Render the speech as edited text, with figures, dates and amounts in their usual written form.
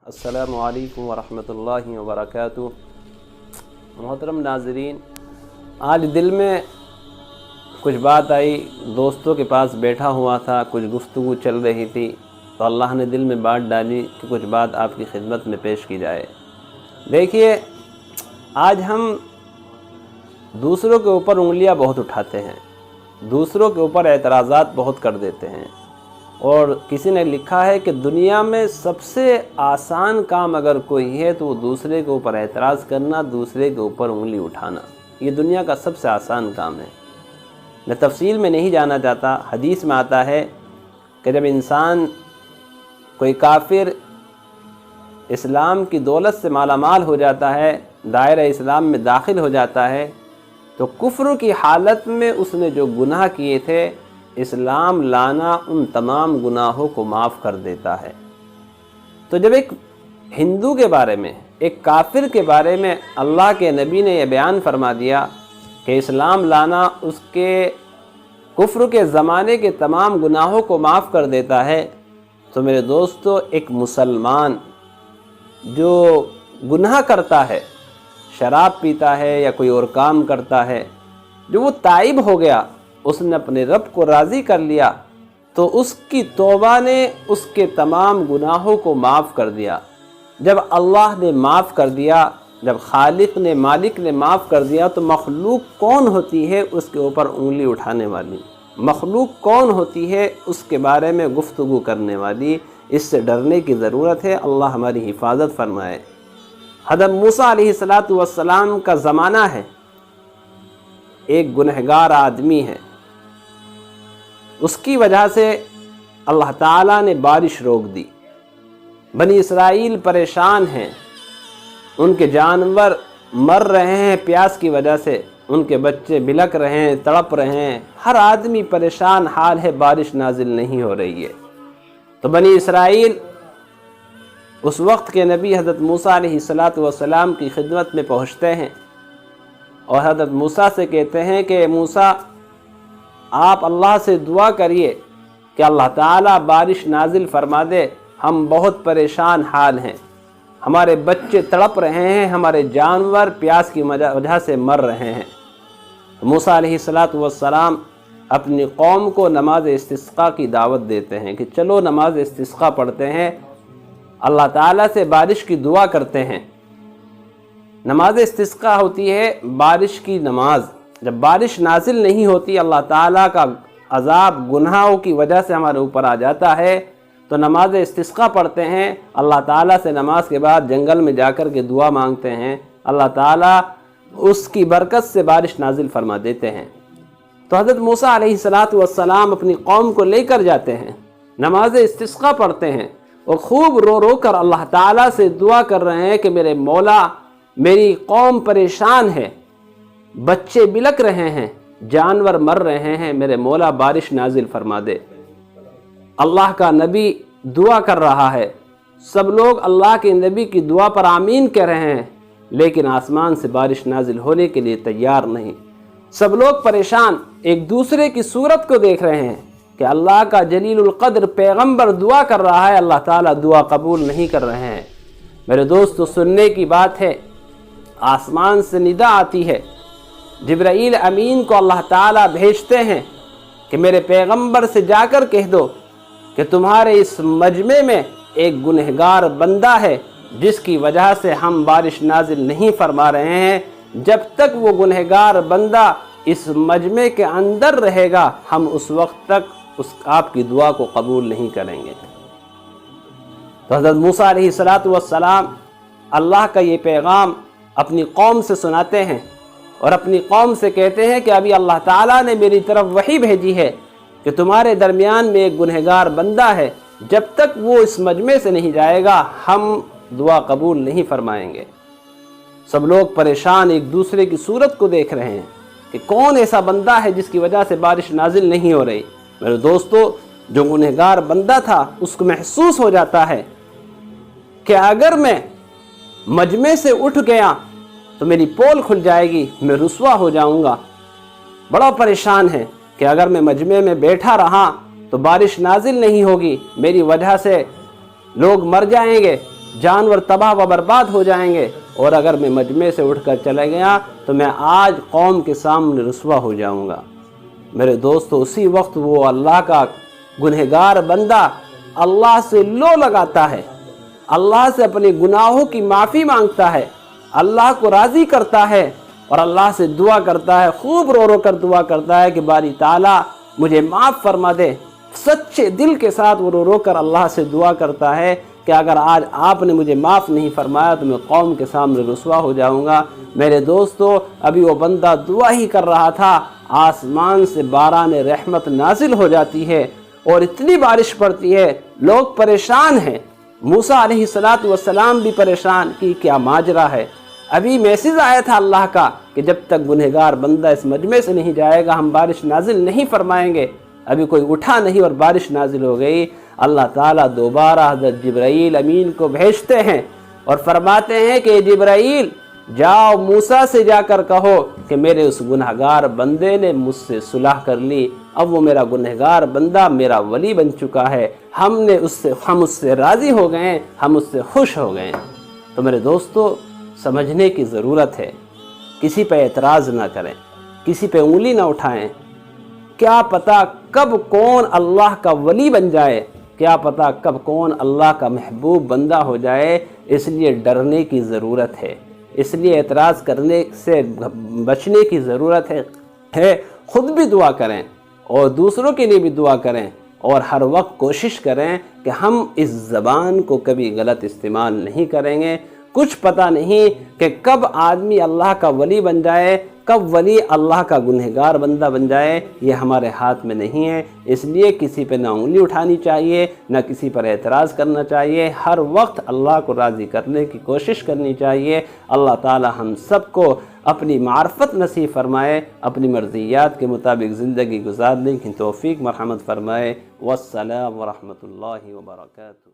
السلام علیکم ورحمۃ اللہ وبرکاتہ۔ محترم ناظرین، آج دل میں کچھ بات آئی، دوستوں کے پاس بیٹھا ہوا تھا، کچھ گفتگو چل رہی تھی تو اللہ نے دل میں بات ڈالی کہ کچھ بات آپ کی خدمت میں پیش کی جائے۔ دیکھیے، آج ہم دوسروں کے اوپر انگلیاں بہت اٹھاتے ہیں، دوسروں کے اوپر اعتراضات بہت کر دیتے ہیں، اور کسی نے لکھا ہے کہ دنیا میں سب سے آسان کام اگر کوئی ہے تو وہ دوسرے کے اوپر اعتراض کرنا، دوسرے کے اوپر انگلی اٹھانا، یہ دنیا کا سب سے آسان کام ہے۔ میں تفصیل میں نہیں جانا چاہتا، حدیث میں آتا ہے کہ جب انسان کوئی کافر اسلام کی دولت سے مالا مال ہو جاتا ہے، دائرہ اسلام میں داخل ہو جاتا ہے، تو کفر کی حالت میں اس نے جو گناہ کیے تھے، اسلام لانا ان تمام گناہوں کو معاف کر دیتا ہے۔ تو جب ایک ہندو کے بارے میں، ایک کافر کے بارے میں اللہ کے نبی نے یہ بیان فرما دیا کہ اسلام لانا اس کے کفر کے زمانے کے تمام گناہوں کو معاف کر دیتا ہے، تو میرے دوستو، ایک مسلمان جو گناہ کرتا ہے، شراب پیتا ہے یا کوئی اور کام کرتا ہے، جو وہ تائب ہو گیا، اس نے اپنے رب کو راضی کر لیا، تو اس کی توبہ نے اس کے تمام گناہوں کو معاف کر دیا۔ جب اللہ نے معاف کر دیا، جب خالق نے، مالک نے معاف کر دیا، تو مخلوق کون ہوتی ہے اس کے اوپر انگلی اٹھانے والی؟ مخلوق کون ہوتی ہے اس کے بارے میں گفتگو کرنے والی؟ اس سے ڈرنے کی ضرورت ہے۔ اللہ ہماری حفاظت فرمائے۔ حضرت موسیٰ علیہ السلام کا زمانہ ہے، ایک گنہگار آدمی ہے، اس کی وجہ سے اللہ تعالیٰ نے بارش روک دی، بنی اسرائیل پریشان ہیں، ان کے جانور مر رہے ہیں پیاس کی وجہ سے، ان کے بچے بلک رہے ہیں، تڑپ رہے ہیں، ہر آدمی پریشان حال ہے، بارش نازل نہیں ہو رہی ہے۔ تو بنی اسرائیل اس وقت کے نبی حضرت موسیٰ علیہ السلام کی خدمت میں پہنچتے ہیں اور حضرت موسیٰ سے کہتے ہیں کہ موسیٰ، آپ اللہ سے دعا کریے کہ اللہ تعالیٰ بارش نازل فرما دے، ہم بہت پریشان حال ہیں، ہمارے بچے تڑپ رہے ہیں، ہمارے جانور پیاس کی وجہ سے مر رہے ہیں۔ موسیٰ علیہ السلام اپنی قوم کو نماز استسقاء کی دعوت دیتے ہیں کہ چلو نماز استسقاء پڑھتے ہیں، اللہ تعالیٰ سے بارش کی دعا کرتے ہیں۔ نماز استسقاء ہوتی ہے بارش کی نماز۔ جب بارش نازل نہیں ہوتی، اللہ تعالیٰ کا عذاب گناہوں کی وجہ سے ہمارے اوپر آ جاتا ہے، تو نماز استسقاء پڑھتے ہیں، اللہ تعالیٰ سے نماز کے بعد جنگل میں جا کر کے دعا مانگتے ہیں، اللہ تعالیٰ اس کی برکت سے بارش نازل فرما دیتے ہیں۔ تو حضرت موسیٰ علیہ السلام اپنی قوم کو لے کر جاتے ہیں، نماز استسقاء پڑھتے ہیں اور خوب رو رو کر اللہ تعالیٰ سے دعا کر رہے ہیں کہ میرے مولا، میری قوم پریشان ہے، بچے بلک رہے ہیں، جانور مر رہے ہیں، میرے مولا بارش نازل فرما دے۔ اللہ کا نبی دعا کر رہا ہے، سب لوگ اللہ کے نبی کی دعا پر آمین کہہ رہے ہیں، لیکن آسمان سے بارش نازل ہونے کے لیے تیار نہیں۔ سب لوگ پریشان ایک دوسرے کی صورت کو دیکھ رہے ہیں کہ اللہ کا جلیل القدر پیغمبر دعا کر رہا ہے، اللہ تعالیٰ دعا قبول نہیں کر رہے ہیں۔ میرے دوستو، سننے کی بات ہے، آسمان سے ندا آتی ہے، جبرائیل امین کو اللہ تعالیٰ بھیجتے ہیں کہ میرے پیغمبر سے جا کر کہہ دو کہ تمہارے اس مجمع میں ایک گنہگار بندہ ہے جس کی وجہ سے ہم بارش نازل نہیں فرما رہے ہیں، جب تک وہ گنہگار بندہ اس مجمع کے اندر رہے گا، ہم اس وقت تک آپ کی دعا کو قبول نہیں کریں گے۔ تو حضرت موسیٰ علیہ السلام اللہ کا یہ پیغام اپنی قوم سے سناتے ہیں اور اپنی قوم سے کہتے ہیں کہ ابھی اللہ تعالیٰ نے میری طرف وحی بھیجی ہے کہ تمہارے درمیان میں ایک گنہگار بندہ ہے، جب تک وہ اس مجمع سے نہیں جائے گا ہم دعا قبول نہیں فرمائیں گے۔ سب لوگ پریشان ایک دوسرے کی صورت کو دیکھ رہے ہیں کہ کون ایسا بندہ ہے جس کی وجہ سے بارش نازل نہیں ہو رہی۔ میرے دوستو، جو گنہگار بندہ تھا اس کو محسوس ہو جاتا ہے کہ اگر میں مجمع سے اٹھ گیا تو میری پول کھل جائے گی، میں رسوا ہو جاؤں گا۔ بڑا پریشان ہے کہ اگر میں مجمع میں بیٹھا رہا تو بارش نازل نہیں ہوگی، میری وجہ سے لوگ مر جائیں گے، جانور تباہ و برباد ہو جائیں گے، اور اگر میں مجمع سے اٹھ کر چلا گیا تو میں آج قوم کے سامنے رسوا ہو جاؤں گا۔ میرے دوستو، اسی وقت وہ اللہ کا گنہگار بندہ اللہ سے لو لگاتا ہے، اللہ سے اپنے گناہوں کی معافی مانگتا ہے، اللہ کو راضی کرتا ہے اور اللہ سے دعا کرتا ہے، خوب رو رو کر دعا کرتا ہے کہ باری تعالیٰ مجھے معاف فرما دے۔ سچے دل کے ساتھ وہ رو رو کر اللہ سے دعا کرتا ہے کہ اگر آج آپ نے مجھے معاف نہیں فرمایا تو میں قوم کے سامنے رسوا ہو جاؤں گا۔ میرے دوستو، ابھی وہ بندہ دعا ہی کر رہا تھا، آسمان سے باران رحمت نازل ہو جاتی ہے اور اتنی بارش پڑتی ہے، لوگ پریشان ہیں۔ موسیٰ علیہ السلام بھی پریشان کہ کیا ماجرا ہے۔ ابھی میسیج آیا تھا اللہ کا کہ جب تک گنہگار بندہ اس مجمع سے نہیں جائے گا ہم بارش نازل نہیں فرمائیں گے۔ ابھی کوئی اٹھا نہیں اور بارش نازل ہو گئی۔ اللہ تعالیٰ دوبارہ حضرت جبرائیل امین کو بھیجتے ہیں اور فرماتے ہیں کہ جبرائیل جاؤ موسیٰ سے جا کر کہو کہ میرے اس گنہگار بندے نے مجھ سے صلح کر لی، اب وہ میرا گنہگار بندہ میرا ولی بن چکا ہے، ہم اس سے راضی ہو گئے، ہم اس سے خوش ہو گئے۔ تو میرے دوستو، سمجھنے کی ضرورت ہے، کسی پہ اعتراض نہ کریں، کسی پہ انگلی نہ اٹھائیں۔ کیا پتہ کب کون اللہ کا ولی بن جائے، کیا پتہ کب کون اللہ کا محبوب بندہ ہو جائے، اس لیے ڈرنے کی ضرورت ہے، اس لیے اعتراض کرنے سے بچنے کی ضرورت ہے۔ خود بھی دعا کریں اور دوسروں کے لیے بھی دعا کریں، اور ہر وقت کوشش کریں کہ ہم اس زبان کو کبھی غلط استعمال نہیں کریں گے۔ کچھ پتہ نہیں کہ کب آدمی اللہ کا ولی بن جائے، کب ولی اللہ کا گنہگار بندہ بن جائے، یہ ہمارے ہاتھ میں نہیں ہے۔ اس لیے کسی پہ نہ انگلی اٹھانی چاہیے، نہ کسی پر اعتراض کرنا چاہیے، ہر وقت اللہ کو راضی کرنے کی کوشش کرنی چاہیے۔ اللہ تعالی ہم سب کو اپنی معرفت نصیب فرمائے، اپنی مرضیات کے مطابق زندگی گزارنے کی توفیق مرحمت فرمائے۔ والسلام ورحمۃ اللہ وبرکاتہ۔